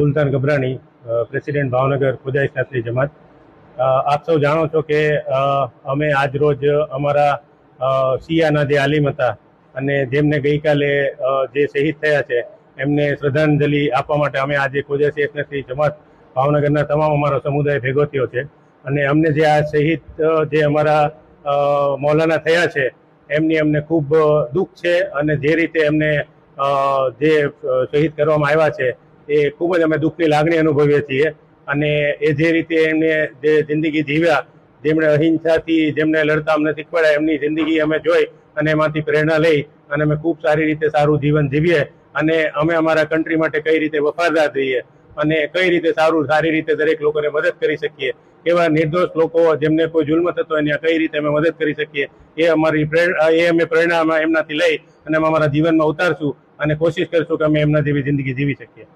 સુલતાન ગબરાણી, president Bhavnagar ખોજા ઇસ્લામી જમાત. આપ સૌ જાણો છો કે અમે આજ રોજ અમારા શિયાના જે આલિમ હતા અને જેમને ગઈકાલે જે શહીદ થયા છે એમને શ્રદ્ધાંજલિ આપવા માટે અમે આજે ખોજા ઇસ્લામી જમાત ભાવનગરના તમામ અમારો સમુદાય ભેગો થયો છે. અને અમને જે આ શહીદ જે અમારા મૌલાના થયા છે એમની અમને ખૂબ દુઃખ છે. અને જે રીતે એમને જે શહીદ કરવામાં આવ્યા છે એ ખૂબ જ અમે દુઃખની લાગણી અનુભવીએ છીએ. અને એ જે રીતે એમને જે જિંદગી જીવ્યા, જેમણે અહિંસાથી જેમને લડતા અમને શીખવાડ્યા, એમની જિંદગી અમે જોઈ અને એમાંથી પ્રેરણા લઈ અને અમે ખૂબ સારી રીતે સારું જીવન જીવીએ અને અમે અમારા કન્ટ્રી માટે કઈ રીતે વફાદાર રહીએ અને કઈ રીતે સારી રીતે દરેક લોકોને મદદ કરી શકીએ, એવા નિર્દોષ લોકો જેમને કોઈ જુલ્મ થતો હોય ત્યાં કઈ રીતે અમે મદદ કરી શકીએ, એ અમારી અમે પ્રેરણા એમનાથી લઈ અને અમે અમારા જીવનમાં ઉતારશું અને કોશિશ કરશું કે અમે એમના જેવી જિંદગી જીવી શકીએ.